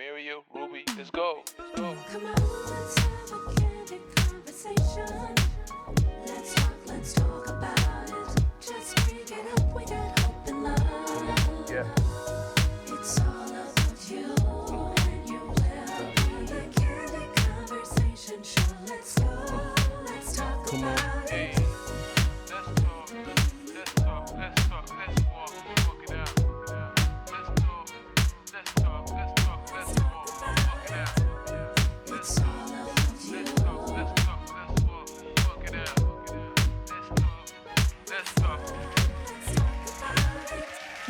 Muriel, Ruby, let's go. Let's go. Come on, let's have a candid conversation. Let's talk about it. Just bring it up, we got hope and love. Yeah. It's all about you and your well-being. A candid conversation show. Let's go, let's talk about Hey, it. let's talk, let's walk it out. Let's talk, walk it out. It's all about you. Let's walk it out. Let's talk.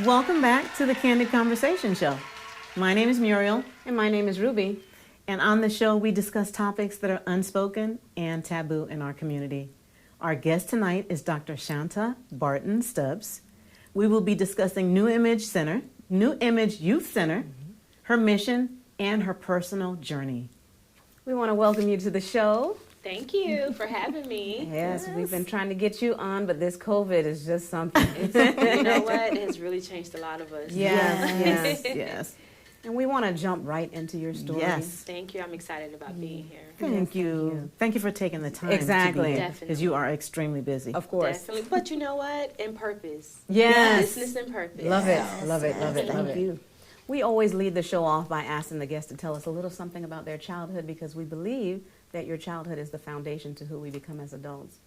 Welcome back to the Candid Conversation Show. My name is Muriel. And my name is Ruby. And on the show, we discuss topics that are unspoken and taboo in our community. Our guest tonight is Dr. Shanta Barton-Stubbs. We will be discussing New Image Youth Center, her mission, and her personal journey. We want to welcome you to the show. Thank you for having me. Yes, we've been trying to get you on, but this COVID is just something. You know what? It has really changed a lot of us. Yes. And we want to jump right into your story. Yes. Thank you. I'm excited about being here. Thank you. Thank you for taking the time. Exactly. Because you are extremely busy. Of course. Definitely. But you know what? In purpose. Yes. Business and purpose. Love it. So, Love it. Thank you. We always lead the show off by asking the guest to tell us a little something about their childhood because we believe that your childhood is the foundation to who we become as adults.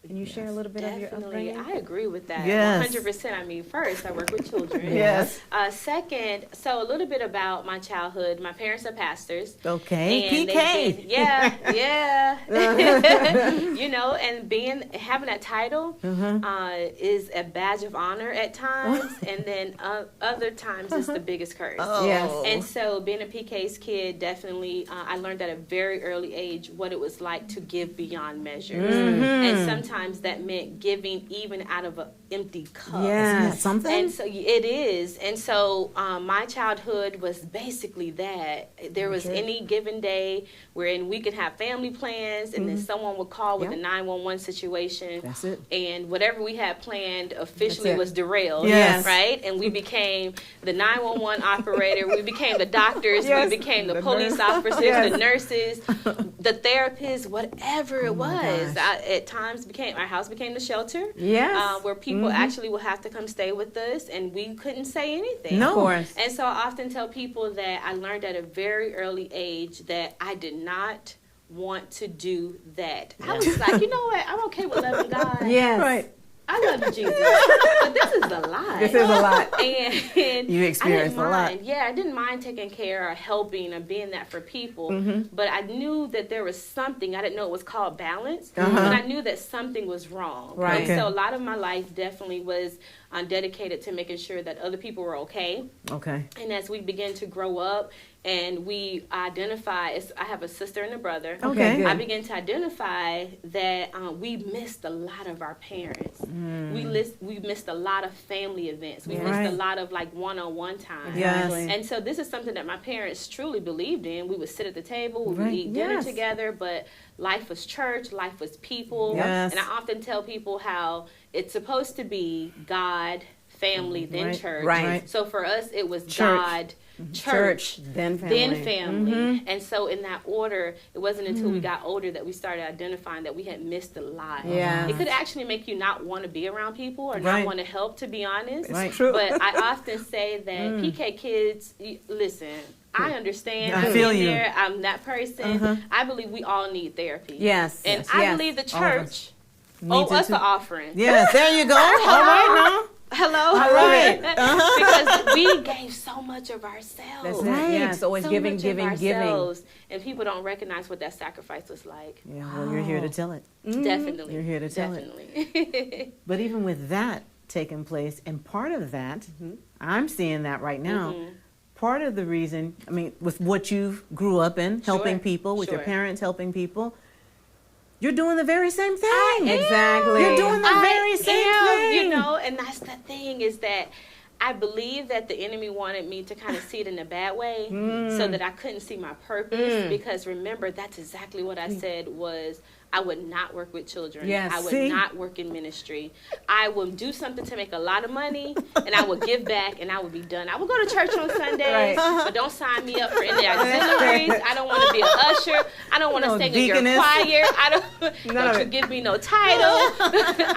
Can you share a little bit of your Definitely. upbringing? I agree with that. Yes. 100%. I mean, first, I work with children. Yes. Second, so a little bit about my childhood. My parents are pastors. Okay. And PK. you know, and having that title is a badge of honor at times, and then other times it's the biggest curse. Oh. Yes. And so being a PK's kid, definitely, I learned at a very early age what it was like to give beyond measures. And sometimes that meant giving even out of an empty cup. Isn't that something? And so it is. And so my childhood was basically that. There was any given day wherein we could have family plans and then someone would call with a 911 situation. That's it. And whatever we had planned officially was derailed. Yes. Right? And we became the 911 operator. We became the doctors. We became the police officers, the nurses, the therapists, whatever it was. At times our house became the shelter. Yes. Where people actually will have to come stay with us, and we couldn't say anything. No. Of course. And so I often tell people that I learned at a very early age that I did not want to do that. I was like, you know what? I'm okay with loving God. Yes. Right. I love you, Jesus. But this is a lot. This is a lot. And You experienced I didn't a lot. mind. Yeah, I didn't mind taking care or helping or being that for people. But I knew that there was something. I didn't know it was called balance. But I knew that something was wrong. Right. And so a lot of my life definitely was dedicated to making sure that other people were okay. Okay. And as we begin to grow up and we identify, I have a sister and a brother. Okay, good. I began to identify that we missed a lot of our parents. We missed a lot of family events. We missed a lot of like one-on-one time. Yes. And so this is something that my parents truly believed in. We would sit at the table, we would eat dinner together, but life was church, life was people. Yes. And I often tell people how it's supposed to be God, family, then Right. church. Right. So for us, it was Church. God, church, then family. And so in that order, it wasn't until we got older that we started identifying that we had missed a lot. Yeah. It could actually make you not want to be around people or Right. not want to help, to be honest. Right. True. But I often say that PK kids, listen, I understand. I I've feel been you. there. I'm that person. I believe we all need therapy. Yes. And yes, I yes. believe the All of church Needs us it the too. offering. Yes, there you go. All right Hello. All right. Because we gave so much of ourselves. That's it. Right. Yes, always So giving, much giving, of giving. ourselves, and people don't recognize what that sacrifice was like. now. Yeah, well, you're here to tell it. Definitely. You're here to tell it. Definitely. But even with that taking place, and part of that, I'm seeing that right now. Part of the reason, I mean, with what you grew up in, helping people, with your Sure. parents helping people, you're doing the very same thing. Exactly. You're doing the I very same am, thing. you know, and that's the thing is that I believe that the enemy wanted me to kind of see it in a bad way so that I couldn't see my purpose because remember, that's exactly what I said was I would not work with children. Yes, I would see? not work in ministry. I would do something to make a lot of money, and I would give back, and I would be done. I would go to church on Sundays, but don't sign me up for any auxiliaries. I don't want to be an usher. I don't want to sing in your deaconess. choir. None Don't of you it. give me no title.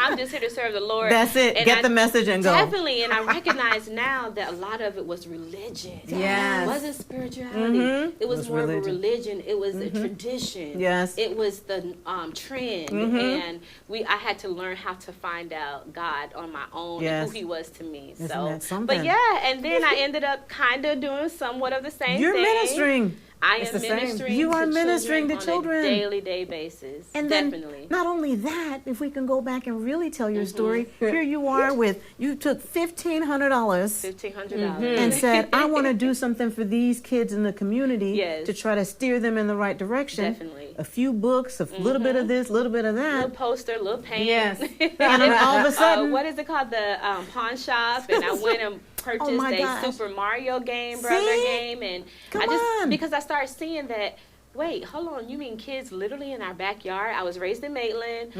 I'm just here to serve the Lord. That's it. And Get I the message and go. Definitely, and I recognize now that a lot of it was religion. Yes. It wasn't spirituality. It was more of a religion. It was a tradition. Yes. It was the trend, and I had to learn how to find out God on my own Yes. and who He was to me. Isn't So, that something? but yeah, and then I ended up kind of doing somewhat of the same You're thing. ministering. I It's am the same. ministering. You are ministering to on children. a daily basis. And Definitely. then not only that, if we can go back and really tell your story, here you are you took $1,500 $1,500. and said, I want to do something for these kids in the community Yes. to try to steer them in the right direction. Definitely. A few books, a little bit of this, a little bit of Little that. poster, little paint. Yes. And then all of a sudden, what is it called? The pawn shop. And I went and purchased Oh my a gosh. Super Mario brother See? game. And Come on. because I started seeing that, wait, hold on, you mean kids literally in our backyard? I was raised in Maitland,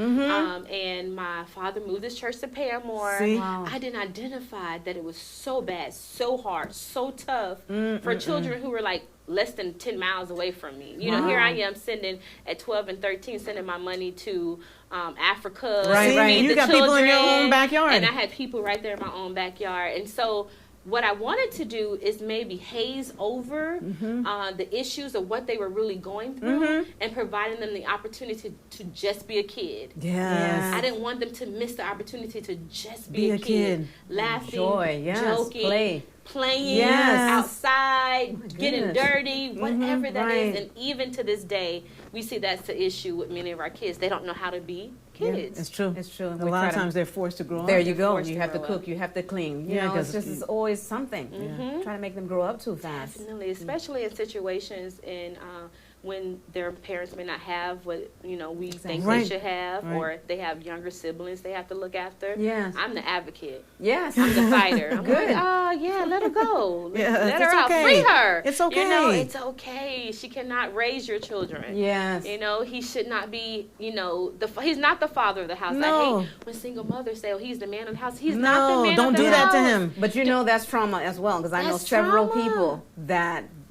and my father moved his church to Paramore. See? Wow. I didn't identify that it was so bad, so hard, so tough for children who were like less than 10 miles away from me. You know, here I am sending at 12 and 13, sending my money to Africa. Right, to right. feed You the got people in your children. own backyard. And I had people right there in my own backyard. And so what I wanted to do is maybe haze over the issues of what they were really going through and providing them the opportunity to just be a kid. yes. I didn't want them to miss the opportunity to just Be be a a kid. kid. Laughing, Joy, yes. joking, playing Yes. outside, getting goodness. dirty, whatever that is. right. And even to this day, we see that's the issue with many of our kids. They don't know how to be kids. It's true. It's true. A lot of times they're forced to grow up. There you go. forced You to have to grow cook. up. You have to clean. You Yeah, know, it's 'cause- just it's always something. Trying to make them grow up too fast. Definitely, especially in situations when their parents may not have what we think Right. they should have, Right. or they have younger siblings they have to look after. Yes. I'm the advocate. Yes. I'm the fighter. I'm Good. like, oh yeah, let her go. Yeah, let her it's out. okay. Free her. It's You know, okay. it's okay. She cannot raise your children. Yes. You know, he should not be. He's not the father of the house. No. I hate when single mothers say, "Oh, he's the man of the house." He's No, not the man don't of the do that to house. him. But you know that's trauma as well, because I know That's several trauma. people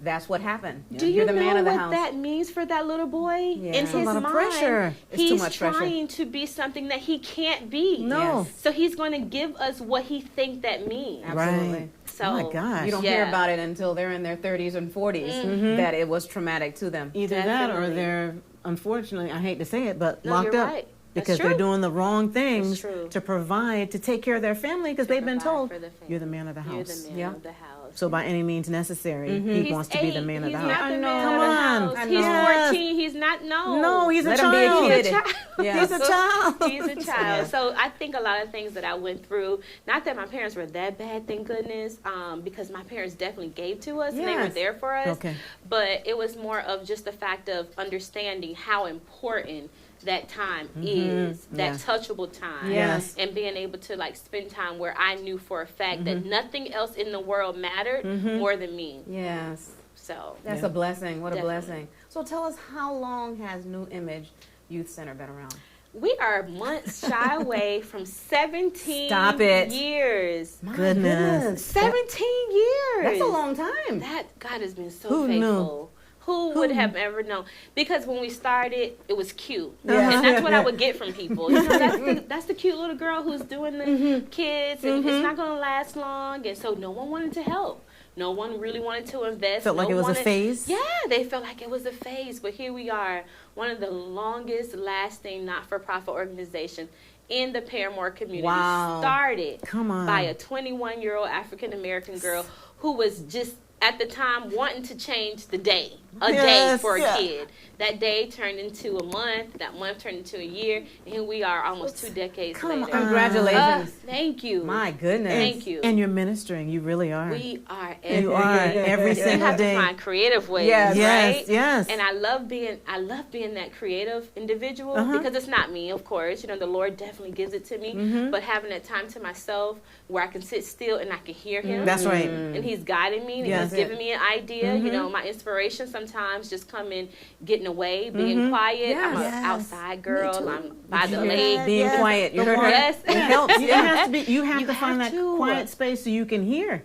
that's what happened. Do you You're the know man of the what house. that means for that little boy? Yeah. In It's his a lot of mind, pressure. It's too he's much pressure. trying to be something that he can't be. No. Yes. So he's going to give us what he think that means. Absolutely. Right. So Oh my gosh. You don't hear Yeah. about it until they're in their 30s and 40s that it was traumatic to them. Either that or Definitely. they're, unfortunately, I hate to say it, but No, locked you're up. right. That's Because they're true. doing the wrong things true. to provide, to take care of their family, because they've been provide told, for the family. you're the man of the You're house. the man Yeah. of the house. So by any means necessary, he He's wants to be the 8. man of the He's house. not the I man know. of Come the on. house. I He's know. 14. He's not. No, he's a Let him be a child. kid. He's a child. Yeah. He's a child. He's a child. So I think a lot of things that I went through, not that my parents were that bad, thank goodness, because my parents definitely gave to us and they were Yes. there for us. Okay. But it was more of just the fact of understanding how important that time is, that Yeah. touchable time. Yes. And being able to spend time where I knew for a fact that nothing else in the world mattered more than me. Yes. So That's Yeah. a blessing. What Definitely. a blessing. So tell us, how long has New Image Youth Center been around? we are months shy away from 17 Stop it. years. My Goodness. 17 years. That's a long time. That God has been so Who knew? faithful. Who would have ever known? Because when we started, it was cute, Yeah. and that's what I would get from people. You know, that's the cute little girl who's doing the kids, and it's not going to last long. And so no one wanted to help. No one really wanted to invest. Felt like No it was a wanted- phase? Yeah, they felt like it was a phase. But here we are, one of the longest lasting not-for-profit organizations in the Paramore community. Wow. Started Come on. by a 21-year-old African-American girl who was just at the time wanting to change the day, a day Yes, for a yeah. kid. That day turned into a month, that month turned into a year, and here we are almost 2 decades Come later. on. Congratulations. Thank you. My goodness. Thank you. And you're ministering. You really are. We are You every are every we single have to day. find creative ways, Yes. Yes, right? yes. And I love being that creative individual Uh-huh. because it's not me, of course. You know, the Lord definitely gives it to me. But having that time to myself where I can sit still and I can hear Him. That's right. And He's guiding me and Yes. He's giving me an idea. You know, my inspiration sometimes sometimes just coming, getting away, being quiet. I'm Yes. an outside girl. I'm by the Yeah. lake. Being quiet. You heard her? Yes. It helps. It has to be. You have You to find have that to. quiet space so you can hear.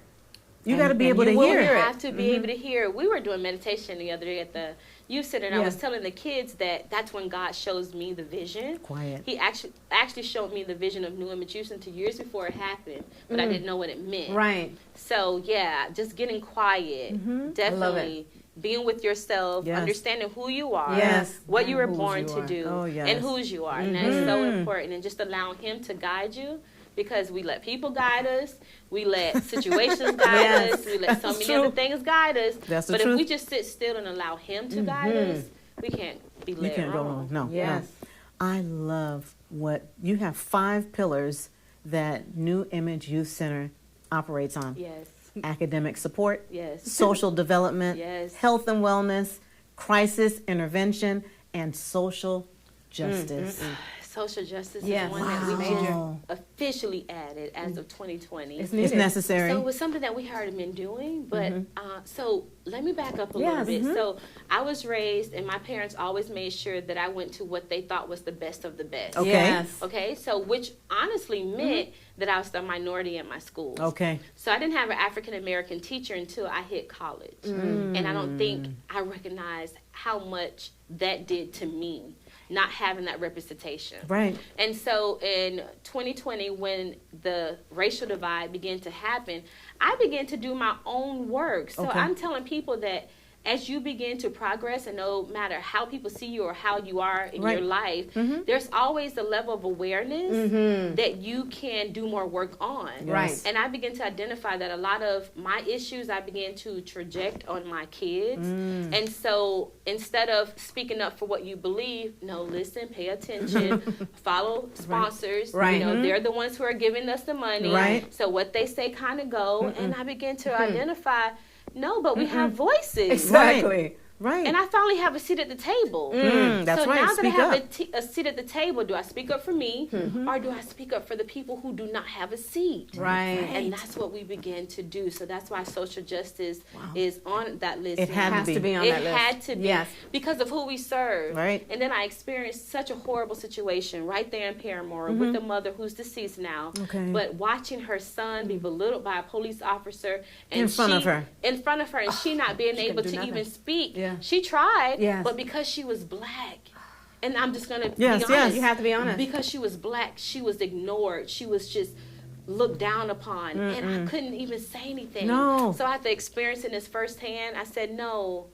You And- got to be and able you to will hear. You hear it. have to be able to hear. We were doing meditation the other day at the youth center, and I Yeah. was telling the kids that that's when God shows me the vision. Quiet. He actually showed me the vision of New Image Youth Center years before it happened, but I didn't know what it meant. Right. So yeah, just getting quiet, definitely being with yourself, Yes. understanding who you are, Yes. what you were Whose born you to are. do, Oh, yes. and whose you are, and that's so important. And just allowing Him to guide you. Because we let people guide us, we let situations guide us, we let so That's many true. other things guide us. That's the But if truth. we just sit still and allow Him to guide us, we can't be You led can't go wrong. wrong. No. Yes. No. I love what you have 5 pillars that New Image Youth Center operates on. Yes, Academic support, yes, social development, Yes. health and wellness, crisis intervention, and social justice. social justice Yes. is one that we Wow. just officially added as of 2020. It's It's needed. necessary. So it was something that we had been doing, but so let me back up a Yes, little bit. So I was raised, and my parents always made sure that I went to what they thought was the best of the best. Okay. Yes. Okay, so which honestly meant that I was the minority in my school. Okay. So I didn't have an African American teacher until I hit college. And I don't think I recognized how much that did to me, not having that representation. Right. And so in 2020, when the racial divide began to happen, I began to do my own work. So Okay. I'm telling people that as you begin to progress, and no matter how people see you or how you are in Right. your life, there's always a level of awareness that you can do more work on. Right. And I began to identify that a lot of my issues I began to project on my kids. And so instead of speaking up for what you believe, no, listen, pay attention, follow sponsors. Right. You know, they're the ones who are giving us the money. Right. So what they say kind of go. And I began to identify, no, but we have voices. Exactly. Right. And I finally have a seat at the table. That's so right. now that I Speak have up. a seat at the table, do I speak up for me or do I speak up for the people who do not have a seat? Right. And that's what we began to do. So that's why social justice is on that list. It had now. to be. To be on It that list. had to be Yes. because of who we serve. Right. And then I experienced such a horrible situation right there in Paramore with a mother who's deceased now. Okay. But watching her son be belittled by a police officer and In front of her. In front of her, and she not being able do to nothing. even speak. Yeah. She tried, Yes. but because she was black, and I'm just gonna Yes, be yes. honest. You have to be honest. Because she was black, she was ignored. She was just looked down upon, and I couldn't even say anything. No. So after experiencing this firsthand, I said, no.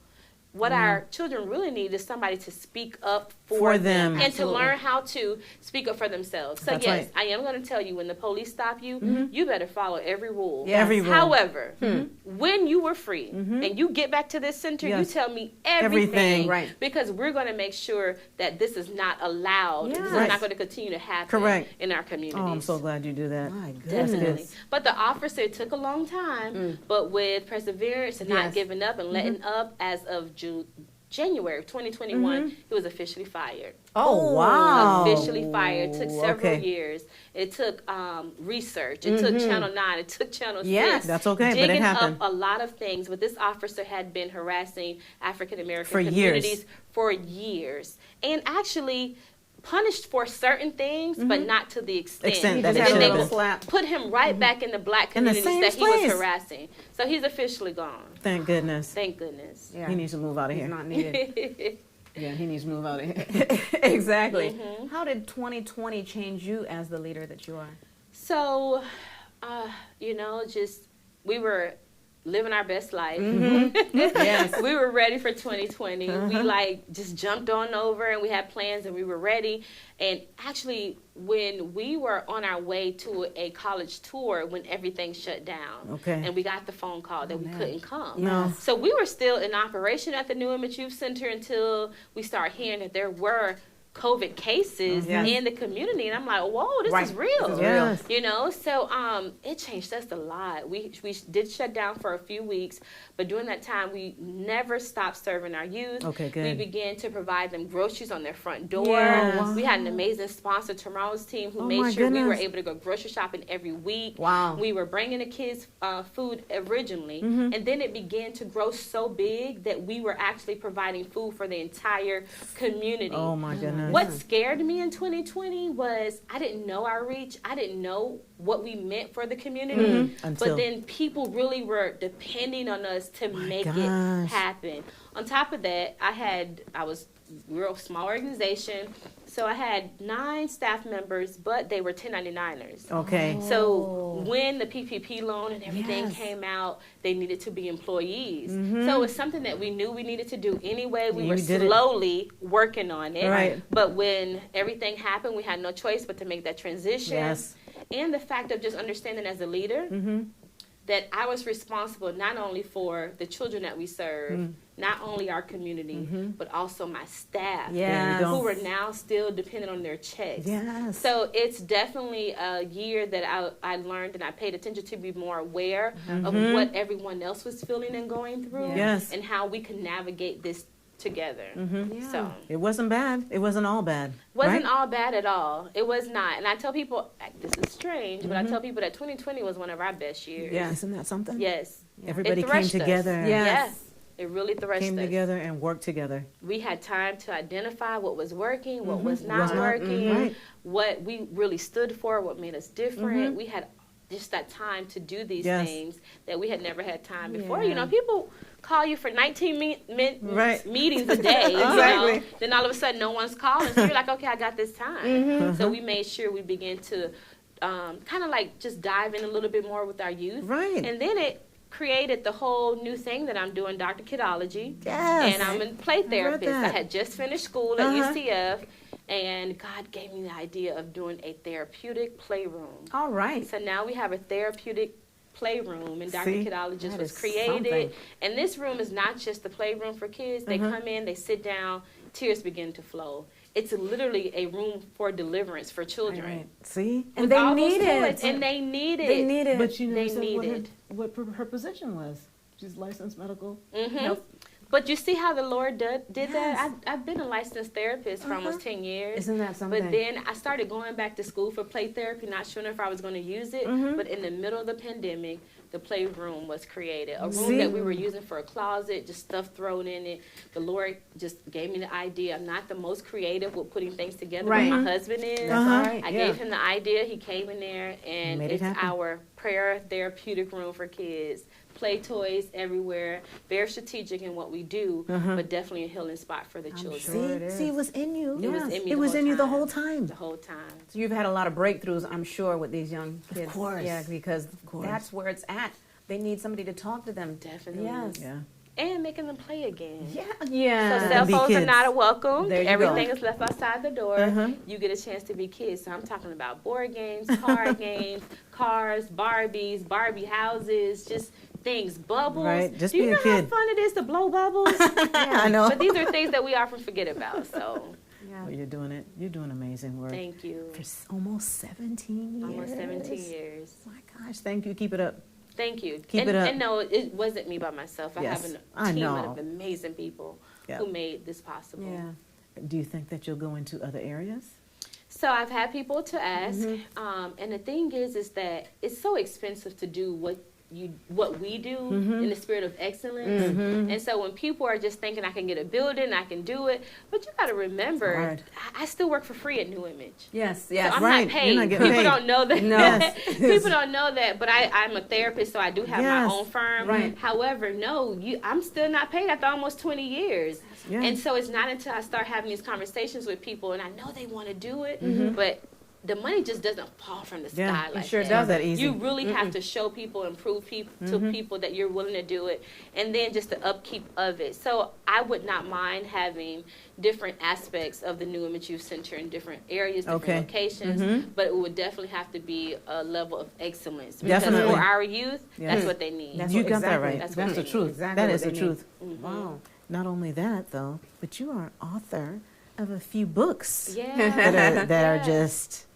What our children really need is somebody to speak up For them. and Absolutely. to learn how to speak up for themselves. So That's yes, right. I am going to tell you, when the police stop you, you better follow every rule. Yes. Every rule. However, when you were free and you get back to this center, Yes. you tell me Everything. everything. Right. Because we're going to make sure that this is not allowed. Yes. This is Right. not going to continue to happen Correct. in our communities. Oh, I'm so glad you do that. My Definitely. goodness. But the officer, it took a long time, but with perseverance and not Yes. giving up and letting up, as of January 2021, he was officially fired. Oh, wow. Officially fired. It took several Okay. years. It took research. It took Channel 9. It took Channel 6. Yes. That's okay, but it digging happened. up a lot of things. But this officer had been harassing African American For years. communities for years. And actually punished for certain things, but not to the extent. Extent that And it then should they have would been. Slap. put him right back in the black In the communities same that he was place. harassing. So he's officially gone. Thank goodness. Thank goodness. Yeah. He needs to move out of He's here. not needed. Yeah, he needs to move out of here. Exactly. How did 2020 change you as the leader that you are? So, just we were living our best life. Yes. We were ready for 2020. We just jumped on over, and we had plans, and we were ready. And actually, when we were on our way to a college tour, when everything shut down, Okay. and we got the phone call that we couldn't come. No. So we were still in operation at the New Image Youth Center until we started hearing that there were COVID cases Yes. in the community, and I'm like, whoa, this Right. is real. This is Yes. You know, so it changed us a lot. We did shut down for a few weeks, but during that time, we never stopped serving our youth. Okay, good. We began to provide them groceries on their front door. Yes. We had an amazing sponsor, Tomorrow's Team, who Oh, made my sure we were goodness. able to go grocery shopping every week. Wow. We were bringing the kids food originally, Mm-hmm. and then it began to grow so big that we were actually providing food for the entire community. Oh my goodness. What scared me in 2020 was I didn't know our reach. I didn't know what we meant for the community. Until- But then people really were depending on us to make it gosh. happen. On top of that, we were a small organization, so I had 9 staff members, but they were 1099ers. Okay. So when the PPP loan and everything Yes. came out, they needed to be employees. So it's something that we knew we needed to do anyway. We You were did it. slowly working on it. Right. But when everything happened, we had no choice but to make that transition. Yes. And the fact of just understanding as a leader that I was responsible not only for the children that we serve, not only our community, but also my staff, There you go. who are now still dependent on their checks. Yes. So it's definitely a year that I learned and I paid attention to be more aware of what everyone else was feeling and going through, Yes. and how we could navigate this together. So It wasn't bad. It wasn't all bad. wasn't right? all bad at all. It was not. And I tell people, this is strange, but I tell people that 2020 was one of our best years. Yeah. Isn't that something? Yes. Everybody It came threshed us. together. Yes. It really threshed Came us. together and worked together. We had time to identify what was working, what was Was not not- working, right. what we really stood for, what made us different. We had just that time to do these Yes. things that we had never had time before. Yeah. You know, people call you for 19 Right. meetings a day. You know? Exactly. Then all of a sudden, no one's calling. So you're like, okay, I got this time. So we made sure we began to kind of like just dive in a little bit more with our youth. Right. And then it created the whole new thing that I'm doing, Dr. Kidology. Yes. And I'm a play therapist. I that. had just finished school at UCF, and God gave me the idea of doing a therapeutic playroom. All right. So now we have a therapeutic playroom, and Dr. See? Kidologist That was is created. something. And this room is not just the playroom for kids. They come in, they sit down, tears begin to flow. It's literally a room for deliverance for children. Right. See? And With they all those need toys, it. and they need it. They need it. But you They never said needed. what her position was. She's licensed medical. Mhm. But you see how the Lord did Yes. that? I've been a licensed therapist for almost 10 years. Isn't that something? But then I started going back to school for play therapy, not sure if I was going to use it. But in the middle of the pandemic, the playroom was created. A room See? that we were using for a closet, just stuff thrown in it. The Lord just gave me the idea. I'm not the most creative with putting things together, Right. but my husband is. That's all right. I Yeah. gave him the idea. He came in there, and Made it it's happen. our prayer therapeutic room for kids. Play toys everywhere. Very strategic in what we do, but definitely a healing spot for the children. sure it is. See, it was in you. It was in me It the was whole in you the time. whole time. The whole time. So you've had a lot of breakthroughs, I'm sure, with these young kids. course. Yeah, because course. that's where it's at. They need somebody to talk to them. Definitely. Yes. Yeah. And making them play again. Yeah. So Yeah. cell Be phones are kids. not a welcome. There you Everything go. is left outside the door. You get a chance to be kids. So I'm talking about board games, card games, cars, Barbies, Barbie houses, just things, bubbles. Right, just Do you be a know how kid. fun it is to blow bubbles? I know. But these are things that we often forget about. So Well, you're doing it. You're doing amazing work. thank you. For almost 17 years. Almost 17 years. My gosh, thank you. Keep it up. Thank you. Keep it up. And no, it wasn't me by myself. I Yes, have I a team know. of amazing people Yeah. who made this possible. Yeah. Do you think that you'll go into other areas? So I've had people to ask, Mm-hmm. and the thing is that it's so expensive to do what we do Mm-hmm. in the spirit of excellence. And so when people are just thinking I can get a building, I can do it, but you got to remember, hard. I still work for free at New Image. Yes. So Yes. I'm Right. not paid. You're not getting People paid. don't know that. No. Yes. People don't know that, but I'm a therapist, so I do have Yes. my own firm. Right. However, no, I'm still not paid after almost 20 years. Yeah. And so it's not until I start having these conversations with people, and I know they want to do it, but the money just doesn't fall from the Yeah, sky it like sure that. Not that easy. You really have to show people and prove to people that you're willing to do it, and then just the upkeep of it. So I would not mind having different aspects of the New Image Youth Center in different areas, different Okay. locations, but it would definitely have to be a level of excellence. Because Definitely. for our youth, Yes. that's what they need. That's You what- got that exactly. right. That's That's, what the they need. truth. Exactly That what is the they truth. Wow. Not only that, though, but you are an author of a few books Yeah. that are just.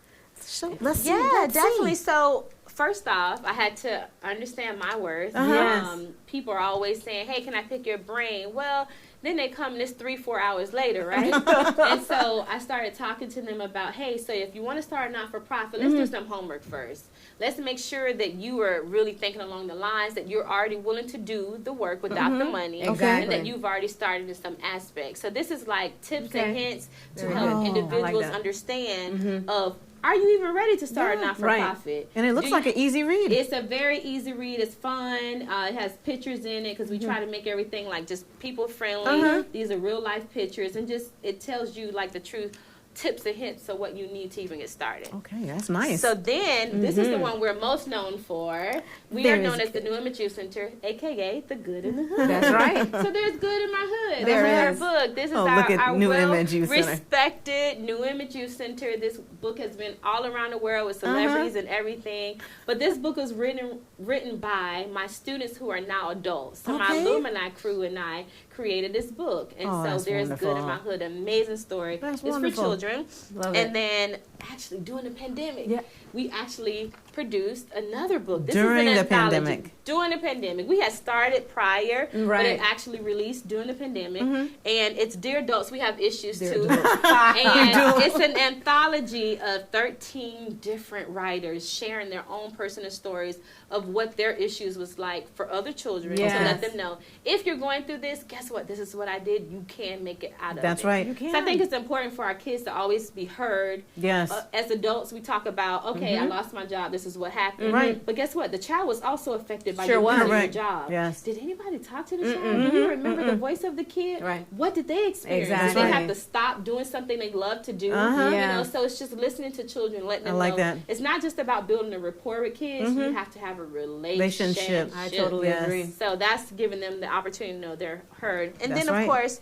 So let's see. Yeah, let's definitely. see. So first off, I had to understand my worth. Yes. People are always saying, "Hey, can I pick your brain?" Well, then they come this 3-4 hours later, right? And so I started talking to them about, hey, so if you want to start a not-for-profit, let's do some homework first. Let's make sure that you are really thinking along the lines that you're already willing to do the work without the money, and Exactly. that you've already started in some aspects. So this is like tips Okay. and hints to Very help good. I like individuals that. understand of, are you even ready to start a not-for-profit? And it looks Do like you- an easy read. It's a very easy read. It's fun. It has pictures in it because we try to make everything like just people friendly. These are real life pictures, and just it tells you like the truth, tips and hints of what you need to even get started. Okay, that's nice. So then, this is the one we're most known for. We There are known is as the New Image Youth Center, aka the Good in the Hood. That's right. So there's good in my hood. There This is our is. book. This is Oh, look at our New Image Youth Center. respected New Image Youth Center. This book has been all around the world with celebrities and everything. But this book was written by my students who are now adults. So my Okay. alumni crew and I created this book. And Oh, so that's there's wonderful. Good in My Hood. Amazing story. That's It's wonderful. for children. Love it. And then actually during the pandemic, Yeah. we actually produced another book. This During is the an anthology. pandemic. During the pandemic. We had started prior, but Right. it actually released during the pandemic. And it's Dear Adults, we have issues Dear too. Adults. And it's an anthology of 13 different writers sharing their own personal stories of what their issues was like for other children to Yes. let them know, if you're going through this, guess what? This is what I did. You can make it out of That's it. right. You can. So I think it's important for our kids to always be heard. Yes. As adults, we talk about, okay, I lost my job. This is what happened. Right. But guess what? The child was also affected by Sure you was. losing your Correct. job. Yes. Did anybody talk to the child? Do you remember the voice of the kid? Right. What did they experience? Exactly. Did they have to stop doing something they love to do? Uh-huh. Yeah. You know, so it's just listening to children, letting them I like know. that. It's not just about building a rapport with kids. You have to have a relationship. I totally Yes. agree. So that's giving them the opportunity to know they're heard. And That's then, of right. course,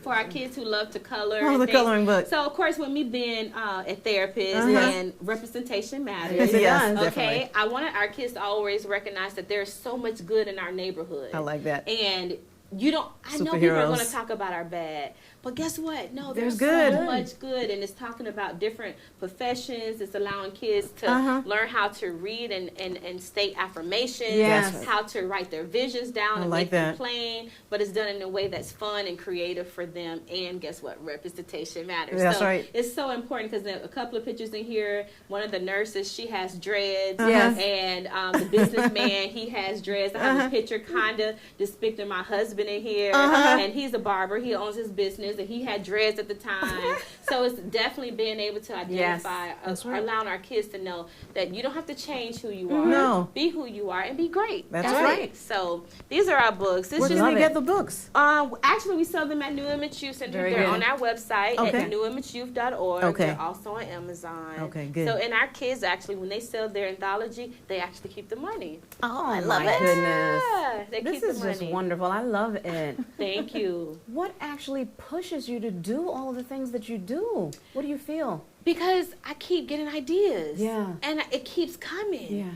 for our kids who love to color. Oh, and the things. coloring book. So, of course, with me being a therapist and representation matters, Yes, it does, okay, definitely. I wanted our kids to always recognize that there's so much good in our neighborhood. I like that. And you don't, I know people are going Superheroes. to talk about our bad, but guess what? No, There's there's so good. much good. And it's talking about different professions. It's allowing kids to learn how to read and state affirmations, Yes. how to write their visions down I and like make them that. plain, but it's done in a way that's fun and creative for them. And guess what? Representation matters. That's so right. It's so important because there are a couple of pictures in here. One of the nurses, she has dreads. Yes. And the businessman, he has dreads. I have a picture kind of depicting my husband in here. And he's a barber. He owns his business, and he had dreads at the time. So it's definitely being able to identify, That's right. allowing our kids to know that you don't have to change who you are. No. Be who you are and be great. That's right. So these are our books. This Where is can we love get it. the books? actually, we sell them at New Image Youth Center. Very They're good. on our website Okay. at newimageyouth.org. Okay. They're also on Amazon. Okay, good. So, and our kids actually, when they sell their anthology, they actually keep the money. Oh, I My goodness. Yeah, they This keep the is money. just wonderful. I love it. Thank you. What actually pushes you to do all of the things that you do? What do you feel? Because I keep getting ideas. Yeah. And it keeps coming. Yeah.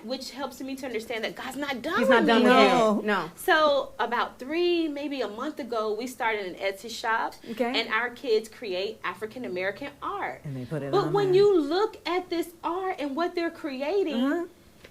Which helps me to understand that God's not done He's with not done me with No. you. No. So about 3, maybe a month ago, we started an Etsy shop. Okay. And our kids create African American art. And they put it But on when there. you look at this art and what they're creating, Uh-huh.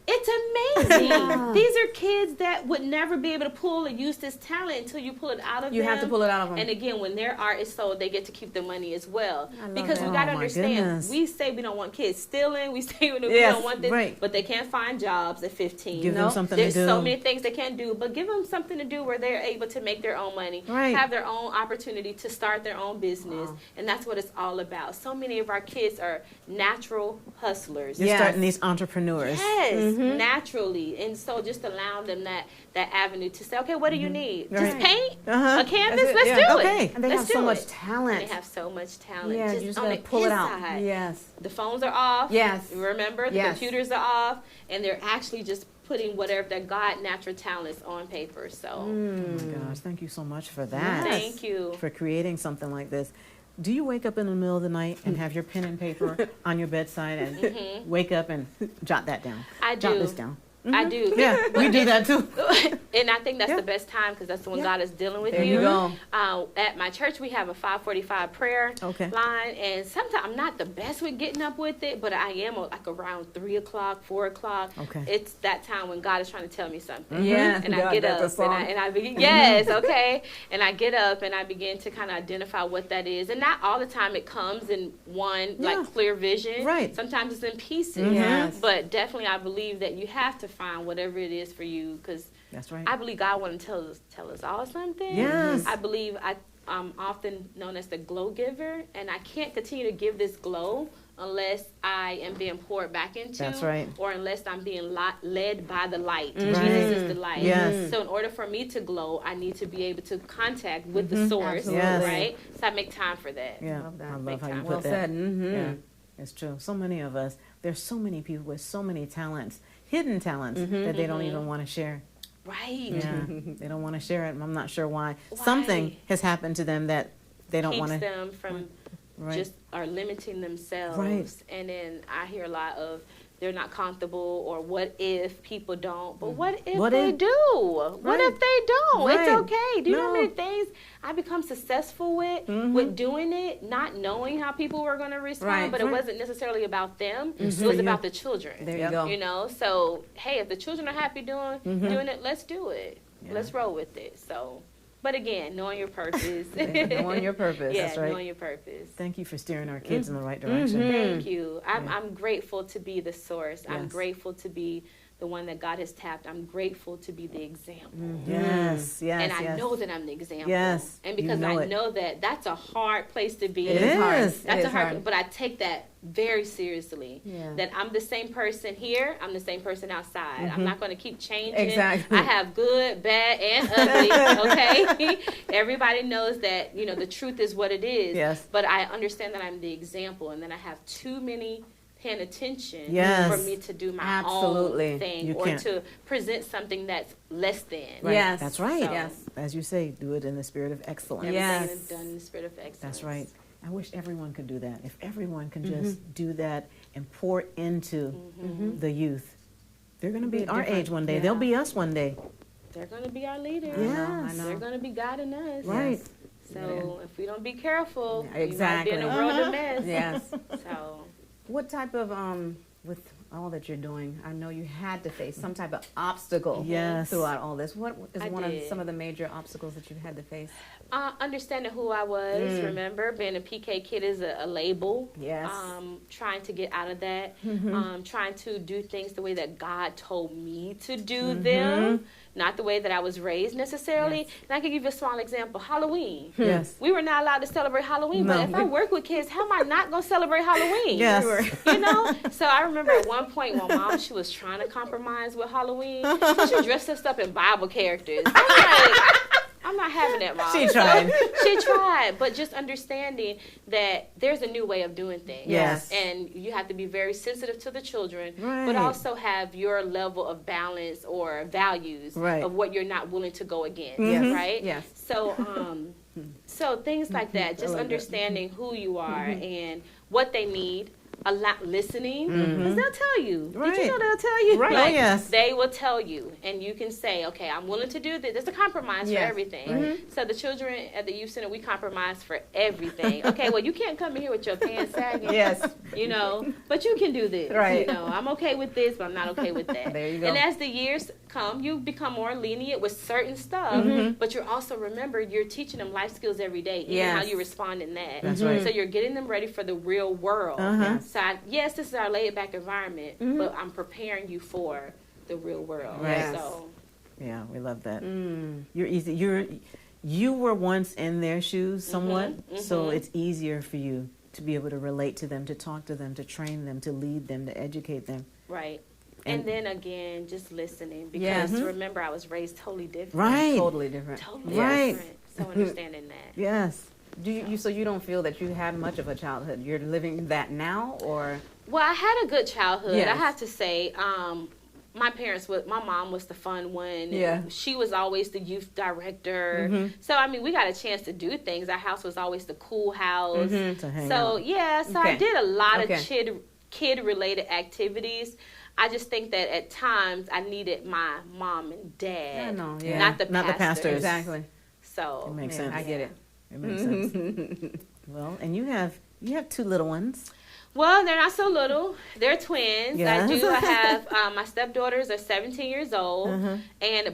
it's amazing. Yeah. These are kids that would never be able to pull or use this talent until you pull it out of You them. have to pull it out of them. And again, when their art is sold, they get to keep the money as well. I love Because that. we got to Oh, my understand, goodness. we say we don't want kids stealing. We say we Yes, don't want this, right. but they can't find jobs at 15. Give them Nope. something There's to do. so many things they can do, but give them something to do where they're able to make their own money, Right. have their own opportunity to start their own business, and that's what it's all about. So many of our kids are natural hustlers. You're Yes. starting these entrepreneurs. Yes, naturally, and so just allow them that avenue to say, okay, what do you need? Just Right. paint Uh-huh. a canvas. That's it, Let's yeah. do Okay. it. And they Let's have so do much it. talent. They have so much talent. Yeah, just you just on gotta the pull it out. inside. Yes. The phones are off. Yes. Remember, the Yes. computers are off, and they're actually just putting whatever their God natural talents on paper. So Oh my gosh, thank you so much for that. thank you. For creating something like this. Do you wake up in the middle of the night and have your pen and paper on your bedside and wake up and jot that down? I Jot do. this down. I do. Yeah, we do that too. And I think that's Yeah. the best time because that's when Yeah. God is dealing with There you. you go. At my church, we have a 5:45 prayer Okay. line, and sometimes I'm not the best with getting up with it, but I am like around 3 o'clock, 4 o'clock. Okay. It's that time when God is trying to tell me something. Yeah, And I God, get that's a up song. and I begin, yes, okay. And I get up and I begin to kind of identify what that is. And not all the time it comes in one Yeah. like clear vision. Right. Sometimes it's in pieces. Yes. But definitely I believe that you have to find whatever it is for you because That's right. I believe God wants to tell us all something. Yes. I believe I'm often known as the glow giver, and I can't continue to give this glow unless I am being poured back into. That's right. Or unless I'm being led by the light. Right. Jesus is the light. Yes. So in order for me to glow, I need to be able to contact with the source. Absolutely. Yes. Right? So I make time for that. Yeah, Love that. I love Big how you time. put Well that. said. Mm-hmm. Yeah, it's true. So many of us, there's so many people with so many talents, hidden talents that they don't even want to share. Right. Yeah, they don't want to share it. I'm not sure why. Something has happened to them that they don't want Keeps to. them from Right. just are limiting themselves. Right. And then I hear a lot of they're not comfortable or what if people don't. But what if What they if- do? What Right. if they don't? Right. It's okay. Do you know how No. many things I become successful with doing it, not knowing how people were going to respond, Right. but it Right. wasn't necessarily about them. It for was you. about the children. There you Yep. go. You know, so hey, if the children are happy doing it, let's do it. Yeah. Let's roll with it. So, but again, knowing your purpose. Knowing your purpose. Yeah, That's right. knowing your purpose. Thank you for steering our kids in the right direction. Thank you. Yeah. I'm grateful to be the source. I'm Yes. grateful to be the one that God has tapped. I'm grateful to be the example. Yes, yes, And I yes. know that I'm the example. Yes, And you because know I it. know that that's a hard place to be. It is hard. is. That's It a is hard, hard. but I take that very seriously. Yeah. That I'm the same person here. I'm the same person outside. I'm not going to keep changing. Exactly. I have good, bad, and ugly. Okay. Everybody knows that the truth is what it is. Yes. But I understand that I'm the example, and then I have too many paying attention Yes. for me to do my Absolutely. own thing You or can't. to present something that's less than. Right. Yes. That's right. So- Yes. As you say, do it in the spirit of excellence. Everything Yes. is done in the spirit of excellence. That's right. I wish everyone could do that. If everyone could just do that and pour into the youth, they're going to be Be our different. age one day. Yeah. They'll be us one day. They're going to be our leaders. Yes. I know. They're going to be guiding us. Right. So if we don't be careful, Yeah, exactly. we might be in a world of mess. Yes. So What type of with all that you're doing, I know you had to face some type of obstacle Yes. throughout all this. What is I one of did. some of the major obstacles that you've had to face? understanding who I was, remember, being a PK kid is a label. Yes. Trying to get out of that. Trying to do things the way that God told me to do them, not the way that I was raised necessarily. And I can give you a small example. Halloween. Yes. We were not allowed to celebrate Halloween, No. but if I work with kids, how am I not going to celebrate Halloween? Yes. So I remember at one point my mom, she was trying to compromise with Halloween. She dressed us up in Bible characters. I'm not having that, Mom. She tried. She tried, but just understanding that there's a new way of doing things. Yes. And you have to be very sensitive to the children, Right. but also have your level of balance or values Right. of what you're not willing to go against, Yes. right? Yes. So, so things like that, just understanding who you are and what they need. A lot listening, because they'll tell you. Did Right. you know they'll tell you? Right. Like, Oh, yes. They will tell you, and you can say, "Okay, I'm willing to do this." It's a compromise Yes. for everything. So the children at the youth center, we compromise for everything. Okay, well, you can't come in here with your pants sagging. Yes. But you can do this. Right. I'm okay with this, but I'm not okay with that. There you go. And as the years come, you become more lenient with certain stuff, but you're also, remember, you're teaching them life skills every day, even Yes. how you respond in that. That's right. So you're getting them ready for the real world. Uh-huh. So yes, this is our laid back environment, but I'm preparing you for the real world. Yes. So Yeah, we love that. You're easy. You were once in their shoes somewhat, so it's easier for you to be able to relate to them, to talk to them, to train them, to lead them, to educate them. right. And- And then again, just listening, Yes. because remember, I was raised totally different. Right. Totally different. Totally Right. different. So understanding that. Yes. Do you so you don't feel that you had much of a childhood? You're living that now, or Well, I had a good childhood. Yes. I have to say, my mom was the fun one. Yeah. She was always the youth director. So, I mean, we got a chance to do things. Our house was always the cool house. To hang So, out. yeah, so Okay. I did a lot Okay. of kid-related activities. I just think that at times I needed my mom and dad, I know, yeah. not the pastors. Exactly. So It makes Yeah, sense. I get it. It makes sense. Well, and you have 2 little ones. Well, they're not so little. They're twins. Yes. I have my stepdaughters are 17 years old,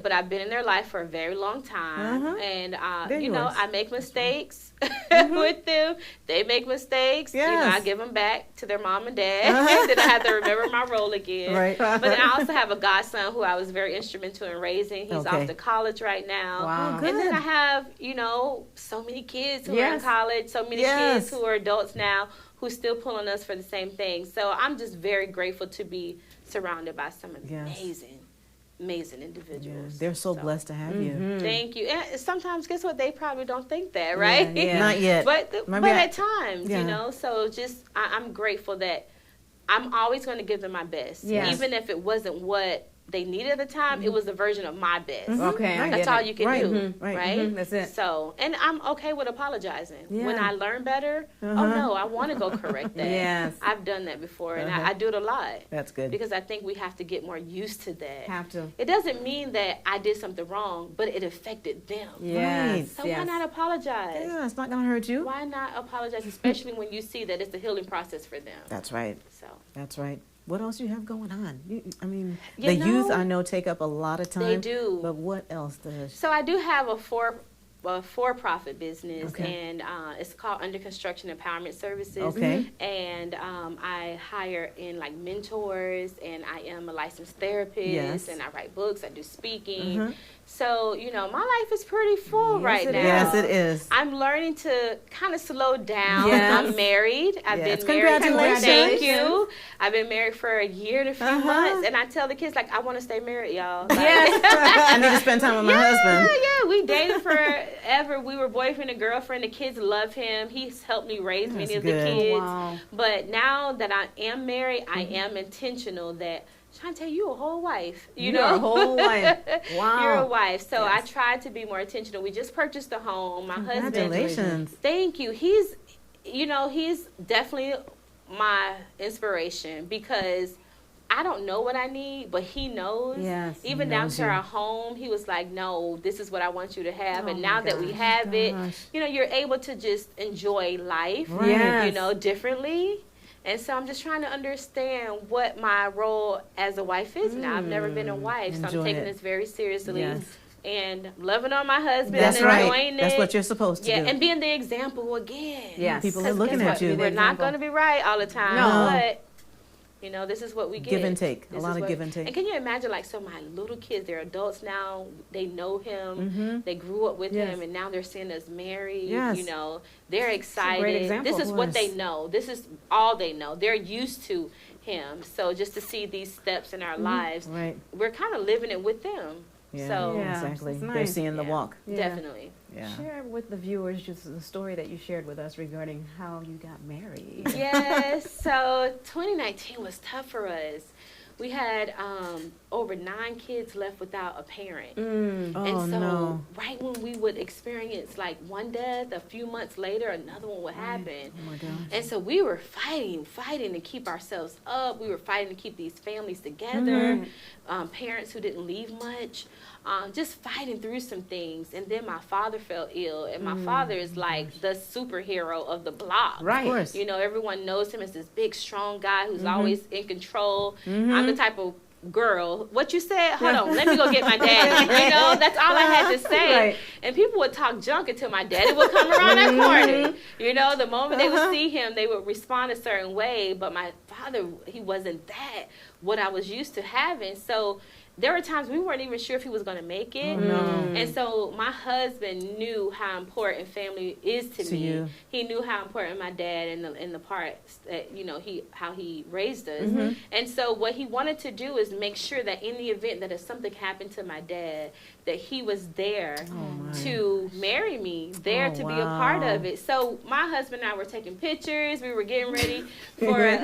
but I've been in their life for a very long time. And They're you know, yours. I make mistakes with them. They make mistakes. You know, Yes. I give them back to their mom and dad. Then I have to remember my role again. Right. But then I also have a godson who I was very instrumental in raising. He's Okay. off to college right now. Wow. Oh, And then good. I have, you know, so many kids who are in Yes. college, so many Yes. kids who are adults now who's still pulling us for the same thing. So I'm just very grateful to be surrounded by some Yes. amazing Yeah, individuals. they're so blessed to have you. Thank you. And sometimes, guess what? They probably don't think that, right? Yeah. Not yet. But Maybe at times, yeah. you know. So just I'm grateful that I'm always going to give them my best, Yes. even if it wasn't what they needed at the time. It was a version of my best. Okay, I That's get all it. you can Right. do, Right. right? That's it. So, and I'm okay with apologizing. When Yeah. I learn better, oh no, I want to go correct that. Yes. I've done that before, and Uh-huh. I do it a lot That's good. because I think we have to get more used to that. Have to. It doesn't mean that I did something wrong, but it affected them. Yes. So yes. why not apologize? Yeah, it's not going to hurt you. Why not apologize, especially when you see that it's a healing process for them? That's right. So That's right. What else you have going on? I mean, You the youth know, I know take up a lot of time. they do. But what else does? So I do have a for-profit business, Okay. and it's called Under Construction Empowerment Services. Okay. And I hire in like mentors, and I am a licensed therapist, Yes. and I write books, I do speaking. Mhm. So, you know, my life is pretty full Yes, right it now. is. Yes, it is. I'm learning to kind of slow down. Yes. I'm married. I've Yes. been married. Congratulations. Thank you. I've been married for a year and a few Uh-huh. months, and I tell the kids, like, I want to stay married, y'all. Like, I need to spend time with my husband. yeah, we dated forever. We were boyfriend and girlfriend. The kids love him. He's helped me raise many That's of good. the kids. Wow. But now that I am married, I am intentional that, Shanta, you a whole wife. You know? You're a whole wife. Wow. You're a wife. So Yes. I try to be more intentional. We just purchased a home. My husband. Congratulations. Thank you. He's definitely my inspiration because I don't know what I need, but he knows. Yes, he Even down knows to you. our home, he was like, "No, this is what I want you to have." Oh and my now that we gosh. have it, Gosh. you're able to just enjoy life, Right. Yes. differently. And so I'm just trying to understand what my role as a wife is now. I've never been a wife, so I'm Enjoy taking it. this very seriously. Yes. And loving on my husband That's and right. enjoying That's it. what you're supposed to Yeah, do. and being the example again. Yes. People are 'Cause looking guess at what? you. We're not Example. going to be right all the time, No. but this is what we get. Give and take. This A lot is of what- give and take. And can you imagine, like, so my little kids, they're adults now. They know him. Mhm. They grew up with Yes. him, and now they're seeing us married. Yes. They're excited. great example. This is what they Yes. know. This is all they know. They're used to him. So just to see these steps in our lives, Right. we're kind of living it with them. Yeah. So Yeah. Exactly. It's They're nice. seeing the Yeah. walk. Yeah. definitely. Yeah. Share with the viewers just the story that you shared with us regarding how you got married. Yes. So 2019 was tough for us. We had over 9 kids left without a parent. Mm. Oh, And so no. right when we would experience like one death, a few months later, another one would happen. Oh, my gosh. And so we were fighting to keep ourselves up. We were fighting to keep these families together. Parents who didn't leave much. Just fighting through some things. And then my father fell ill. And my father is like the superhero of the block. Right. Of course. Everyone knows him as this big, strong guy who's always in control. I'm the type of girl. What you said? Hold on. Let me go get my daddy. That's all I had to say. Right. And people would talk junk until my daddy would come around that corner. The moment they would see him, they would respond a certain way. But my father, he wasn't that what I was used to having. So there were times we weren't even sure if he was going to make it. Oh, no. And so my husband knew how important family is to me. you. He knew how important my dad and the parts that, how he raised us. Mm-hmm. And so what he wanted to do is make sure that in the event that if something happened to my dad, that he was there to marry me, there to be a part wow. of it. So my husband and I were taking pictures. We were getting ready for,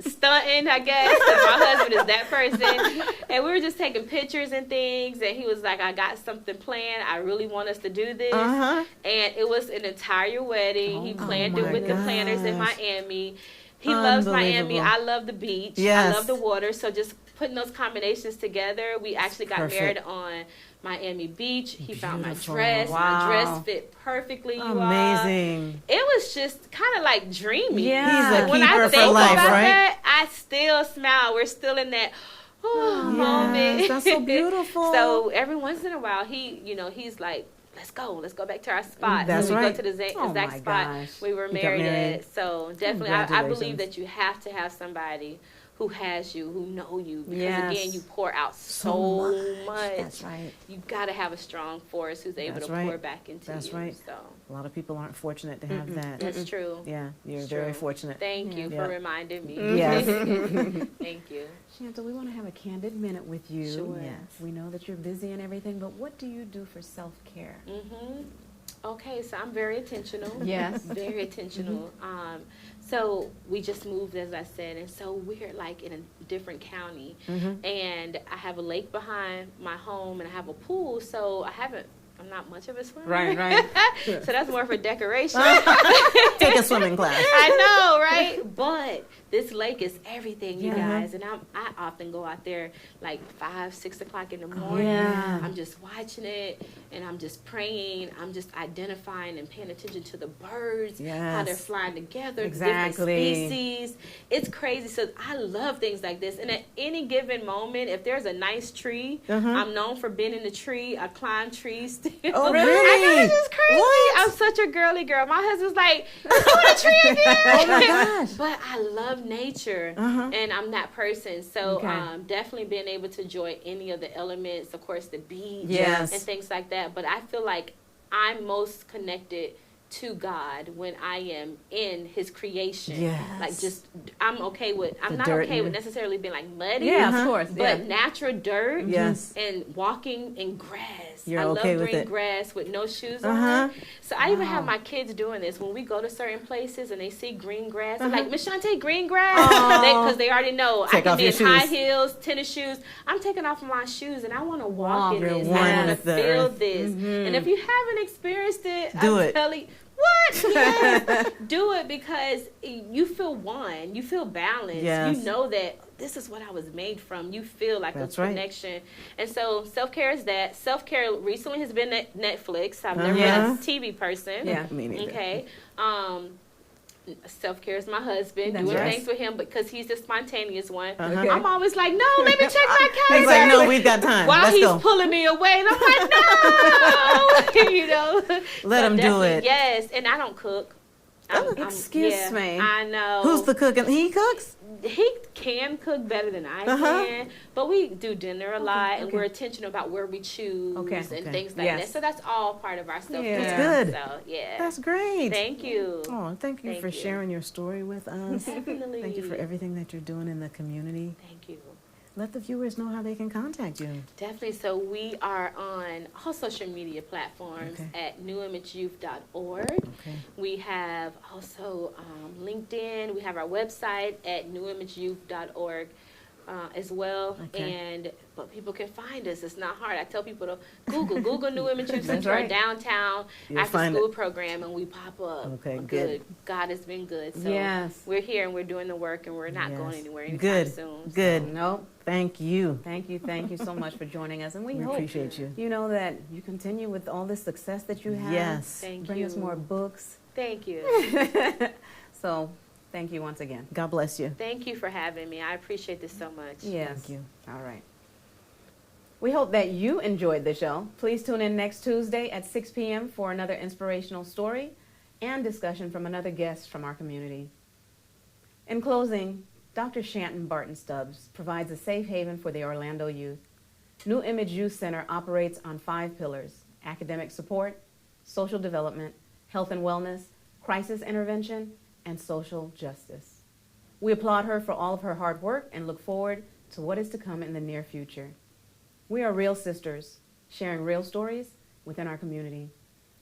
stunting, I guess, 'cause my husband is that person. And we were just taking pictures and things. And he was like, I got something planned. I really want us to do this. Uh-huh. And it was an entire wedding. He planned it my with the planners in gosh. Miami. He loves Miami. Unbelievable. I love the beach. Yes. I love the water. So just putting those combinations together, we actually got Perfect. married on Miami Beach. He found my Beautiful. dress. Wow. My dress fit perfectly. You all. Amazing. It was just kind of like dreamy. Yeah. He's a When I keeper think for life, about right? that, I still smile. We're still in that moment. that's so beautiful. So every once in a while, he's like, let's go back to our spot. That's we right. go to the exact Oh my spot gosh. we were You got married married. at. So definitely, I believe Congratulations. that you have to have somebody who has you, who know you, because Yes. again, you pour out so much. That's right. You got to have a strong force who's able That's to right. pour back into That's you. right. So A lot of people aren't fortunate to have that. that's true. Yeah, you're It's very true. fortunate. Thank you Yeah. for reminding me. Yes. Thank you. Shanta, we want to have a candid minute with you. Sure. Yes. We know that you're busy and everything, but what do you do for self-care? Okay, so I'm very intentional. Yes. Very intentional. So we just moved, as I said, and so we're like in a different county, and I have a lake behind my home, and I have a pool. So I'm not much of a swimmer. Right. So that's more for decoration. Take a swimming class. I know, right? But this lake is everything, you Yeah. guys. And I often go out there like 5, 6 o'clock in the morning. Yeah. I'm just watching it, and I'm just praying. I'm just identifying and paying attention to the birds, how Yes. they're flying together, Exactly. different species. It's crazy. So I love things like this. And at any given moment, if there's a nice tree, I'm known for being in the tree. I climb trees still. Oh, I know, really? this is crazy. What? I'm such a girly girl. My husband's like, go in the tree again. Oh my gosh. But I love nature, and I'm that person. So Okay. definitely being able to enjoy any of the elements, of course, the beach Yes. and things like that. But I feel like I'm most connected to God when I am in His creation. Yes. Like I'm okay with. I'm The not dirt okay and- with necessarily being like muddy. Yeah, of course. But Yeah. natural dirt, Yes. and walking in grass. You're I okay love with green it. grass with no shoes Uh-huh. on. So I even have my kids doing this when we go to certain places and they see green grass. They're like, Miss Shante, green grass, because they already know Take I off can your be in high shoes. heels, tennis shoes. I'm taking off my shoes and I want to walk in You're this. one I want to with the feel earth. this. And if you haven't experienced it, Do I'm it. telling you. What? Yes. Do it, because you feel one. You feel balanced. Yes. You know that this is what I was made from. You feel like That's a right. connection. And so self-care is that. Self-care recently has been Netflix. I've never Uh-huh. been a TV person. Yeah. Me neither. Okay. Self-care is my husband. That's Doing right. things with him because he's the spontaneous one. Okay. I'm always like, no, let me check my calendar. He's like, no, we've got time. While Let's he's go. pulling me away, and I'm like, no, you know. Let him do definitely, it. Yes, and I don't cook. Excuse me. I know. Who's the cook? He cooks? He can cook better than I can, but we do dinner a lot, and we're intentional about where we choose Okay. and Okay. things like Yes. that. So that's all part of our self-care. Yeah. That's good. So yeah. That's great. Thank you. Oh, thank you Thank for you. sharing your story with us. Definitely. Thank you for everything that you're doing in the community. Thank you. Let the viewers know how they can contact you. Definitely. So we are on all social media platforms Okay. at newimageyouth.org. Okay. We have also LinkedIn. We have our website at newimageyouth.org as well. Okay. But people can find us. It's not hard. I tell people to Google New Image Youth That's Center, our right. downtown You'll after find school program, and we pop up. Okay, We're good. God has been good. So Yes. we're here and we're doing the work, and we're not Yes. going anywhere anytime Good. soon. Good. Nope. Thank you. Thank you so much for joining us. And we We hope appreciate you. you know that you continue with all this success that you have. Yes. Thank Bring you. us more books. Thank you. So thank you once again. God bless you. Thank you for having me. I appreciate this so much. Yes. Thank you. All right. We hope that you enjoyed the show. Please tune in next Tuesday at 6 p.m. for another inspirational story and discussion from another guest from our community. In closing, Dr. Shanta Barton-Stubbs provides a safe haven for the Orlando youth. New Image Youth Center operates on 5 pillars: academic support, social development, health and wellness, crisis intervention, and social justice. We applaud her for all of her hard work and look forward to what is to come in the near future. We are real sisters, sharing real stories within our community.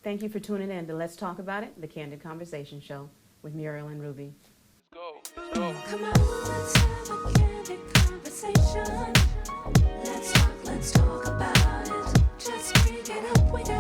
Thank you for tuning in to Let's Talk About It, the Candid Conversation Show with Muriel and Ruby. Let's go. Let's go. Come on, let's have a candid conversation. Let's talk about it. Just bring it up without